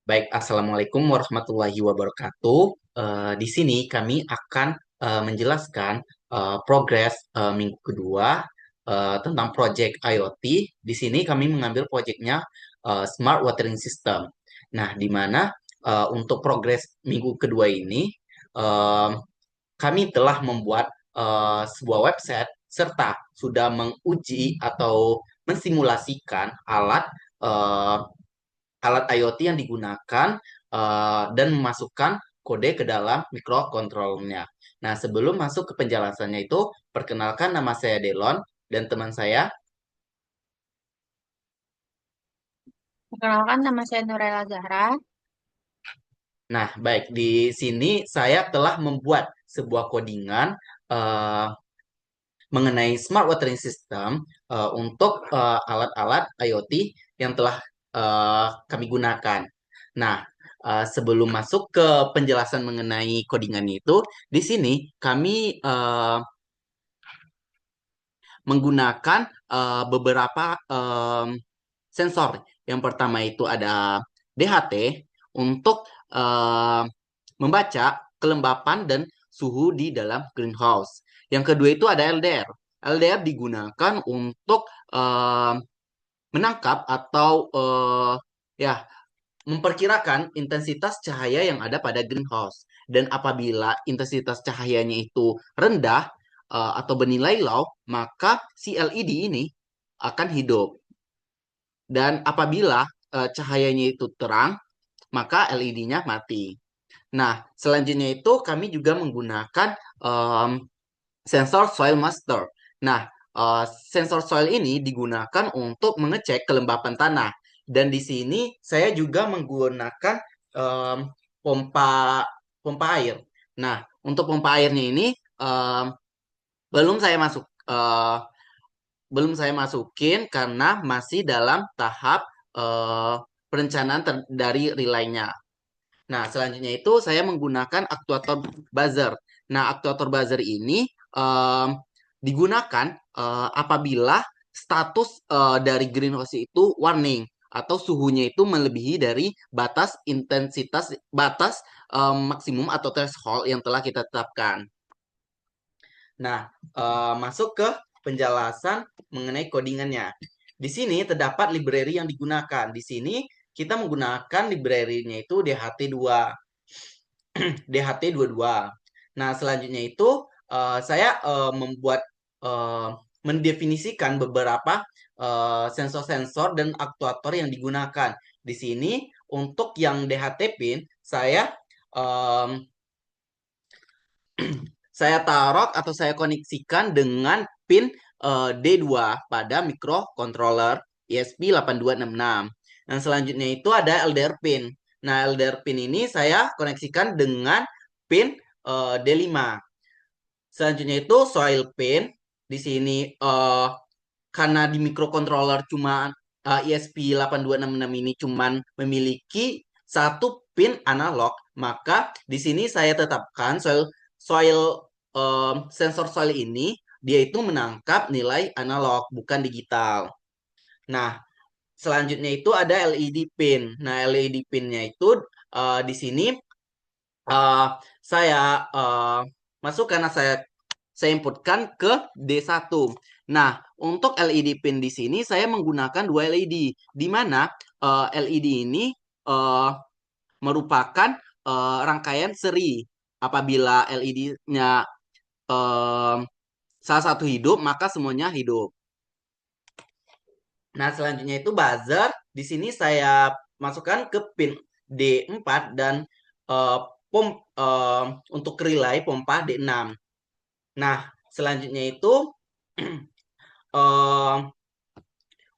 Baik, Assalamualaikum warahmatullahi wabarakatuh. Di sini kami akan menjelaskan progres minggu kedua tentang project IoT. Di sini kami mengambil proyeknya Smart Watering System. Nah, di mana untuk progres minggu kedua ini eh, kami telah membuat sebuah website serta sudah menguji atau mensimulasikan eh, alat IoT yang digunakan dan memasukkan kode ke dalam microcontrollernya. Nah, sebelum masuk ke penjelasannya itu, perkenalkan nama saya Delon dan teman saya. Perkenalkan, nama saya Nurella Zahra. Nah, baik, di sini saya telah membuat sebuah codingan eh, mengenai smart watering system untuk alat-alat IoT yang telah kami gunakan. Nah, sebelum masuk ke penjelasan mengenai codingannya itu, di sini kami menggunakan beberapa sensor. Yang pertama itu ada DHT untuk eh, membaca kelembapan dan suhu di dalam greenhouse. Yang kedua itu ada LDR. LDR digunakan untuk menangkap atau ya memperkirakan intensitas cahaya yang ada pada greenhouse. Dan apabila intensitas cahayanya itu rendah atau bernilai low, maka si LED ini akan hidup. Dan apabila cahayanya itu terang, maka LED-nya mati. Nah, selanjutnya itu kami juga menggunakan em, sensor soil master. Nah, sensor soil ini digunakan untuk mengecek kelembapan tanah. Dan di sini saya juga menggunakan em, pompa pompa air. Nah, untuk pompa airnya ini em, belum saya masuk eh, belum saya masukin karena masih dalam tahap eh, perencanaan dari relaynya. Nah, selanjutnya itu saya menggunakan aktuator buzzer. Nah, aktuator buzzer ini em, digunakan apabila status dari greenhouse itu warning atau suhunya itu melebihi dari batas intensitas batas maksimum atau threshold yang telah kita tetapkan. Nah, masuk ke penjelasan mengenai codingannya. Di sini terdapat library yang digunakan. Di sini kita menggunakan library-nya itu DHT2. DHT22. Nah, selanjutnya itu saya membuat eh, mendefinisikan beberapa sensor-sensor dan aktuator yang digunakan. Di sini untuk yang DHT pin em, saya taruh atau saya koneksikan dengan pin D2 pada microcontroller ESP8266. Yang selanjutnya itu ada LDR pin. Nah, LDR pin ini saya koneksikan dengan pin D5. Selanjutnya itu soil pin. Di sini karena di microcontroller cuma ESP8266 ini cuman memiliki satu pin analog, maka di sini saya tetapkan soil soil sensor soil ini dia itu menangkap nilai analog bukan digital. Nah, selanjutnya itu ada LED pin. Nah, LED pinnya itu di sini eh, saya masuk karena saya inputkan ke D1. Nah, untuk LED pin di sini saya menggunakan dua LED, di mana LED ini eh, merupakan rangkaian seri. Apabila LED-nya salah satu hidup, maka semuanya hidup. Nah, selanjutnya itu buzzer. Di sini saya masukkan ke pin D4 dan eh, pom untuk relay pompa D6. Nah, selanjutnya itu eh,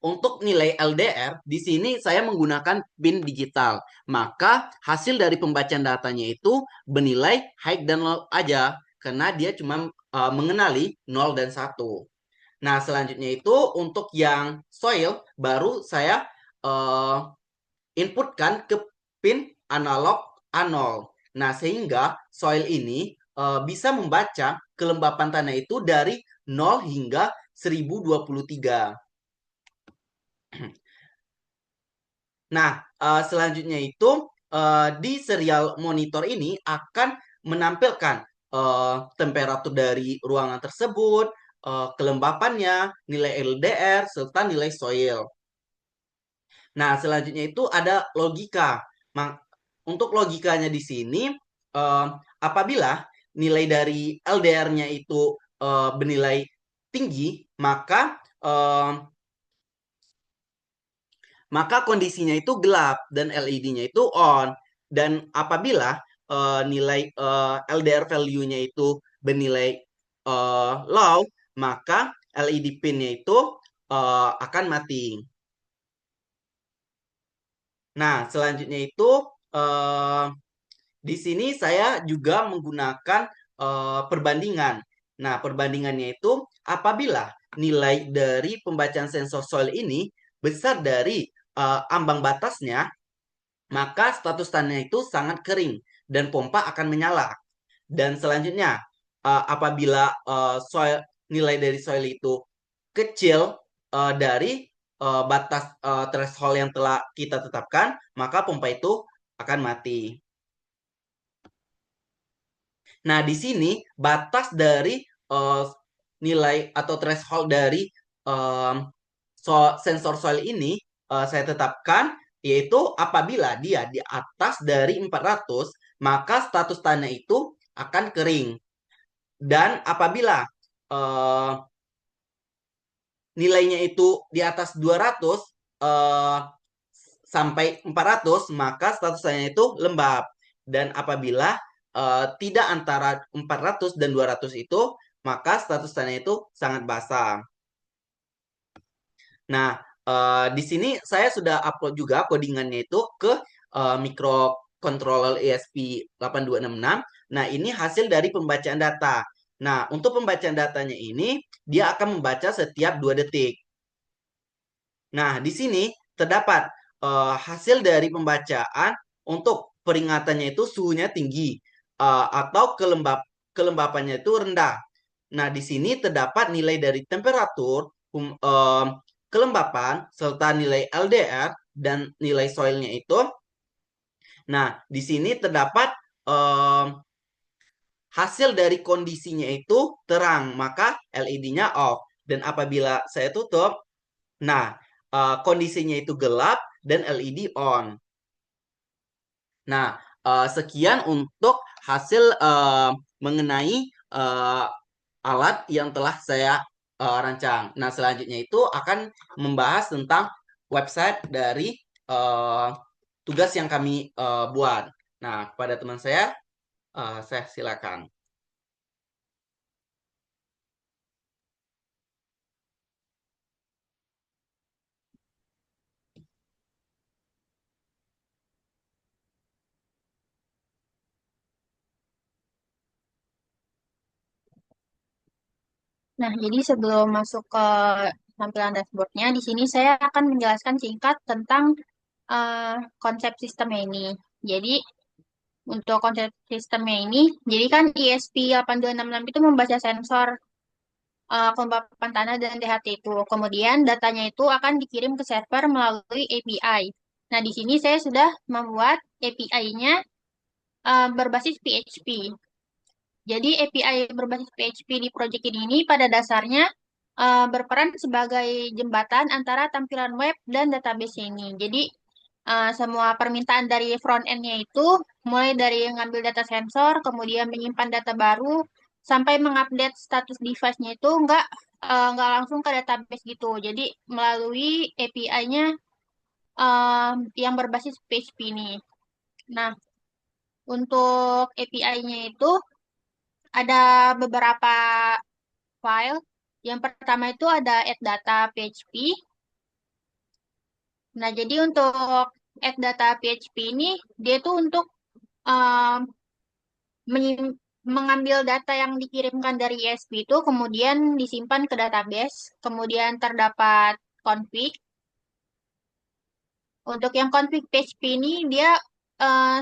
untuk nilai LDR, di sini saya menggunakan pin digital. Maka hasil dari pembacaan datanya itu bernilai high dan low aja. Karena dia cuma mengenali 0 dan 1. Nah, selanjutnya itu untuk yang soil, baru saya eh, inputkan ke pin analog A0. Nah, sehingga soil ini bisa membaca kelembapan tanah itu dari 0 hingga 1023. Nah, selanjutnya itu di serial monitor ini akan menampilkan temperatur dari ruangan tersebut, kelembapannya, nilai LDR, serta nilai soil. Nah, selanjutnya itu ada logika. Untuk logikanya di sini, eh, apabila nilai dari LDR-nya itu bernilai tinggi, maka kondisinya itu gelap dan LED-nya itu on. Dan apabila nilai LDR value-nya itu bernilai low, maka LED pin-nya itu akan mati. Nah, selanjutnya itu eh, di sini saya juga menggunakan perbandingan. Nah, perbandingannya itu apabila nilai dari pembacaan sensor soil ini besar dari ambang batasnya, maka status tanah itu sangat kering dan pompa akan menyala. Dan selanjutnya, apabila soil nilai dari soil itu kecil dari batas threshold yang telah kita tetapkan, maka pompa itu akan mati. Nah, di sini batas dari eh, nilai atau threshold dari em, sensor soil ini saya tetapkan yaitu apabila dia di atas dari 400, maka status tanah itu akan kering. Dan apabila eh, nilainya itu di atas 200 eh, sampai 400, maka status tanah itu lembab. Dan apabila tidak antara 400 dan 200 itu, maka status tanah itu sangat basah. Nah, di sini saya sudah upload juga codingannya itu ke microcontroller ESP8266. Nah, ini hasil dari pembacaan data. Nah, untuk pembacaan datanya ini, dia akan membaca setiap 2 detik. Nah, di sini terdapat hasil dari pembacaan untuk peringatannya itu suhunya tinggi atau kelembapannya itu rendah. Nah, di sini terdapat nilai dari temperatur, kelembapan, serta nilai LDR dan nilai soilnya itu. Nah, di sini terdapat em, hasil dari kondisinya itu terang, maka LED-nya off. Dan apabila saya tutup, nah, kondisinya itu gelap dan LED on. Nah, sekian untuk hasil mengenai eh, alat yang telah saya rancang. Nah, selanjutnya itu akan membahas tentang website dari eh, tugas yang kami buat. Nah, kepada teman saya silakan. Nah, jadi sebelum masuk ke tampilan dashboardnya, di sini saya akan menjelaskan singkat tentang eh, konsep sistemnya ini. Jadi, untuk konsep sistemnya ini, jadi kan ESP8266 itu membaca sensor kelembapan tanah dan DHT itu. Kemudian datanya itu akan dikirim ke server melalui API. Nah, di sini saya sudah membuat API-nya berbasis PHP. Jadi API berbasis PHP di project ini pada dasarnya berperan sebagai jembatan antara tampilan web dan database ini. Jadi semua permintaan dari front end-nya itu mulai dari ngambil data sensor, kemudian menyimpan data baru, sampai mengupdate status device-nya itu nggak langsung ke database gitu. Jadi melalui API-nya yang berbasis PHP ini. Nah, untuk API-nya itu ada beberapa file. Yang pertama itu ada add data PHP. Nah, jadi untuk add data PHP ini, dia itu untuk um, mengambil data yang dikirimkan dari ESP itu, kemudian disimpan ke database, kemudian terdapat config. Untuk yang config PHP ini, dia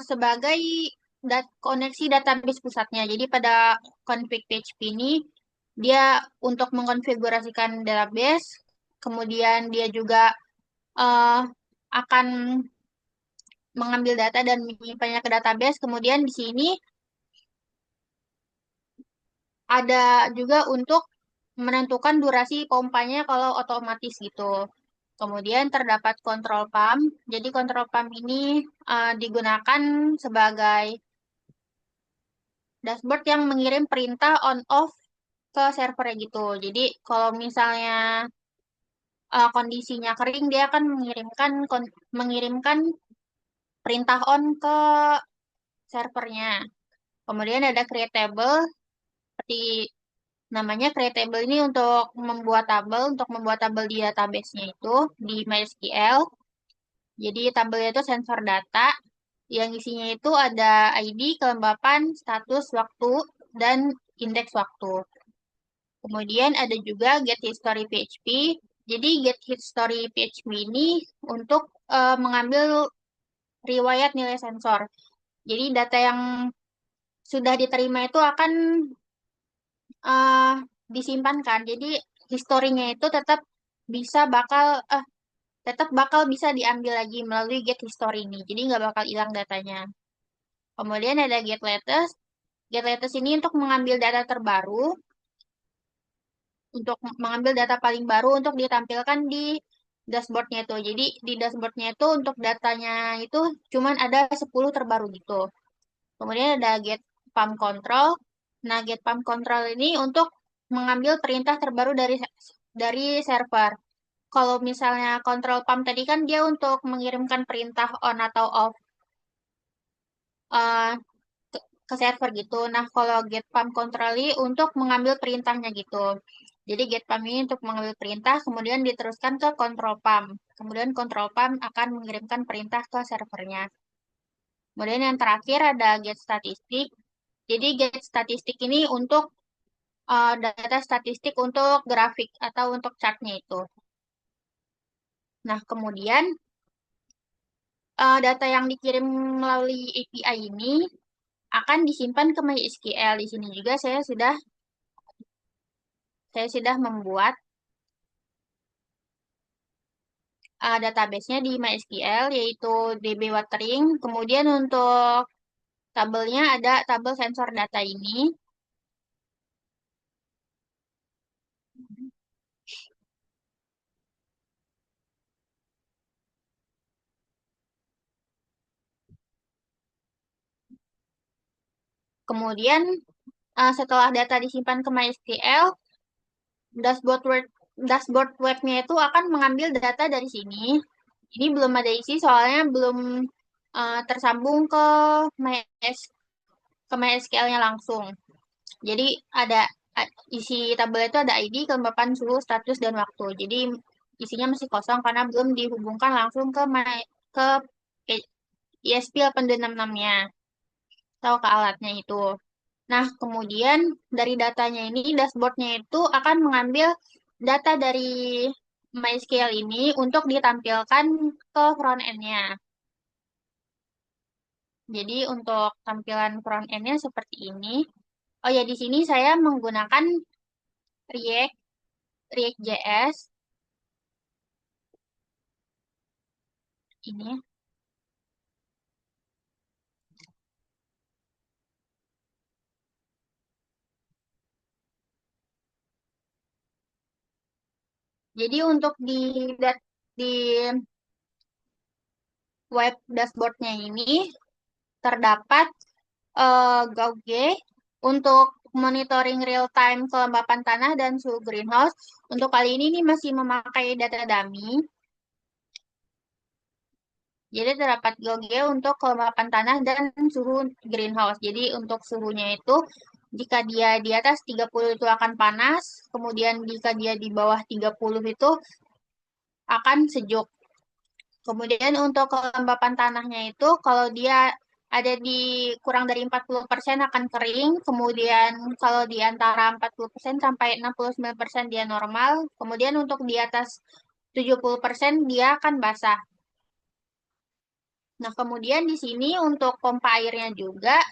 sebagai koneksi database pusatnya. Jadi pada config PHP ini, dia untuk mengkonfigurasikan database, kemudian dia juga eh, akan mengambil data dan menyimpannya ke database. Kemudian di sini ada juga untuk menentukan durasi pompanya kalau otomatis gitu. Kemudian terdapat kontrol pump. Jadi kontrol pump ini digunakan sebagai dashboard yang mengirim perintah on off ke servernya gitu. Jadi kalau misalnya kondisinya kering, dia akan mengirimkan perintah on ke servernya. Kemudian ada creatable, seperti namanya creatable ini untuk membuat tabel di database-nya itu di MySQL. Jadi tabelnya itu sensor data yang isinya itu ada ID, kelembapan, status, waktu, dan indeks waktu. Kemudian ada juga get history PHP. Jadi get history PHP ini untuk mengambil riwayat nilai sensor. Jadi data yang sudah diterima itu akan eh, disimpankan. Jadi historinya itu bisa bakal tetap bakal bisa diambil lagi melalui get history ini. Jadi nggak bakal hilang datanya. Kemudian ada get latest. Get latest ini untuk mengambil data terbaru, untuk mengambil data paling baru untuk ditampilkan di dashboardnya itu. Jadi di dashboardnya itu untuk datanya itu cuman ada 10 terbaru gitu. Kemudian ada get pump control. Nah, get pump control ini untuk mengambil perintah terbaru dari server. Kalau misalnya control pump tadi kan dia untuk mengirimkan perintah on atau off eh, ke server gitu. Nah, kalau get pump control ini untuk mengambil perintahnya gitu. Jadi get pump ini untuk mengambil perintah, kemudian diteruskan ke control pump. Kemudian control pump akan mengirimkan perintah ke servernya. Kemudian yang terakhir ada get statistik. Jadi get statistik ini untuk data statistik untuk grafik atau untuk chartnya itu. Nah, kemudian data yang dikirim melalui API ini akan disimpan ke MySQL. Di sini juga saya sudah membuat database-nya di MySQL yaitu DB Watering. Kemudian untuk tabelnya ada tabel sensor data ini. Kemudian setelah data disimpan ke MySQL, dashboard web dashboard webnya itu akan mengambil data dari sini. Ini belum ada isi soalnya belum tersambung ke MySQL-nya langsung. Jadi ada isi tabel itu ada ID, kelembapan, suhu, status, dan waktu. Jadi isinya masih kosong karena belum dihubungkan langsung ke ESP 866-nya atau ke alatnya itu. Nah, kemudian dari datanya ini, dashboardnya itu akan mengambil data dari MySQL ini untuk ditampilkan ke front end-nya. Jadi untuk tampilan front end-nya seperti ini. Oh ya, di sini saya menggunakan React, React.js ini. Jadi untuk di web dashboardnya ini terdapat Gauge untuk monitoring real time kelembapan tanah dan suhu greenhouse. Untuk kali ini masih memakai data dummy. Jadi terdapat Gauge untuk kelembapan tanah dan suhu greenhouse. Jadi untuk suhunya itu jika dia di atas 30 itu akan panas, kemudian jika dia di bawah 30 itu akan sejuk. Kemudian untuk kelembapan tanahnya itu kalau dia ada di kurang dari 40% akan kering, kemudian kalau di antara 40% sampai 69% dia normal, kemudian untuk di atas 70% dia akan basah. Nah, kemudian di sini untuk pompa airnya juga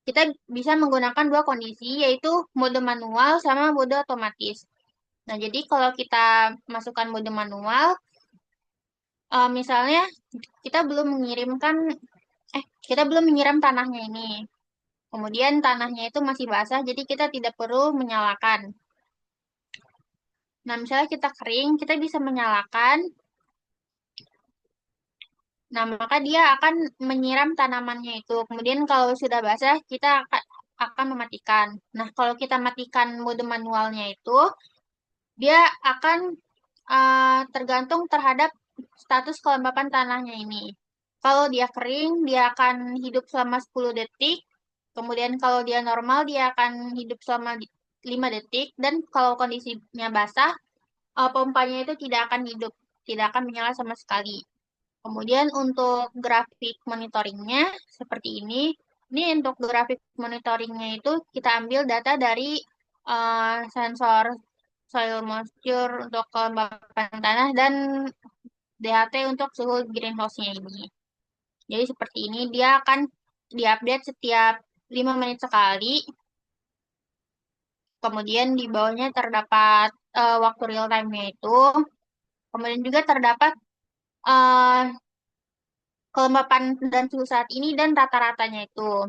kita bisa menggunakan dua kondisi yaitu mode manual sama mode otomatis. Nah, jadi kalau kita masukkan mode manual, Misalnya kita belum mengirimkan, kita belum menyiram tanahnya ini. Kemudian tanahnya itu masih basah, jadi kita tidak perlu menyalakan. Nah, misalnya kita kering, kita bisa menyalakan. Nah, maka dia akan menyiram tanamannya itu. Kemudian kalau sudah basah, kita akan mematikan. Nah, kalau kita matikan mode manualnya itu, dia akan tergantung terhadap status kelembapan tanahnya ini. Kalau dia kering, dia akan hidup selama 10 detik. Kemudian kalau dia normal, dia akan hidup selama 5 detik. Dan kalau kondisinya basah, pompanya itu tidak akan hidup, tidak akan menyala sama sekali. Kemudian untuk grafik monitoringnya seperti ini. Ini untuk grafik monitoringnya itu kita ambil data dari sensor soil moisture untuk kelembapan tanah dan DHT untuk suhu greenhouse-nya ini. Jadi seperti ini dia akan diupdate setiap 5 menit sekali. Kemudian di bawahnya terdapat waktu real time-nya itu. Kemudian juga terdapat eh, kelembapan dan suhu saat ini dan rata-ratanya itu.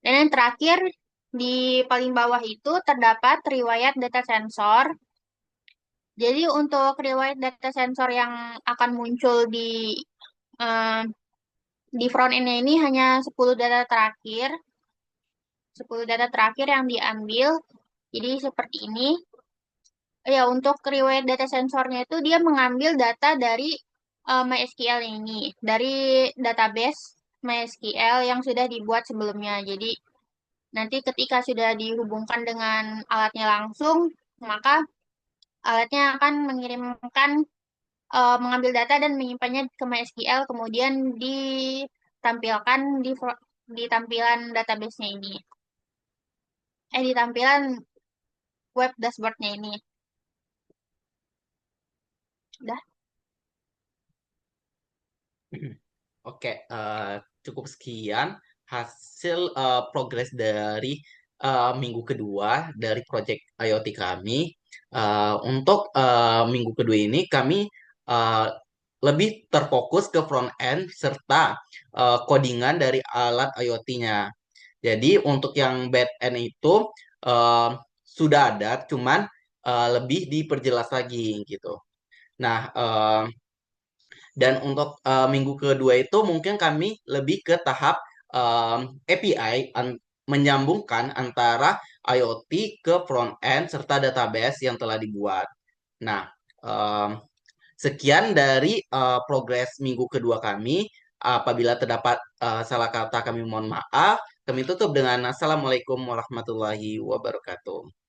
Dan yang terakhir, di paling bawah itu terdapat riwayat data sensor. Jadi untuk riwayat data sensor yang akan muncul eh, di front end-nya ini hanya 10 data terakhir yang diambil. Jadi seperti ini. Ya, untuk riwayat data sensornya itu dia mengambil data dari MySQL ini, dari database MySQL yang sudah dibuat sebelumnya. Jadi nanti ketika sudah dihubungkan dengan alatnya langsung, maka alatnya akan mengirimkan, mengambil data dan menyimpannya ke MySQL, kemudian ditampilkan di tampilan database-nya ini. Di tampilan web dashboard-nya ini. Udah. Oke, cukup sekian hasil progres dari minggu kedua dari proyek IoT kami. Untuk minggu kedua ini kami eh, lebih terfokus ke front end serta codingan dari alat IoT-nya. Jadi untuk yang back end itu eh, sudah ada, cuman lebih diperjelas lagi gitu. Nah, dan untuk minggu kedua itu mungkin kami lebih ke tahap API, menyambungkan antara IoT ke front end serta database yang telah dibuat. Nah, sekian dari progres minggu kedua kami. Apabila terdapat salah kata kami mohon maaf. Kami tutup dengan Assalamualaikum warahmatullahi wabarakatuh.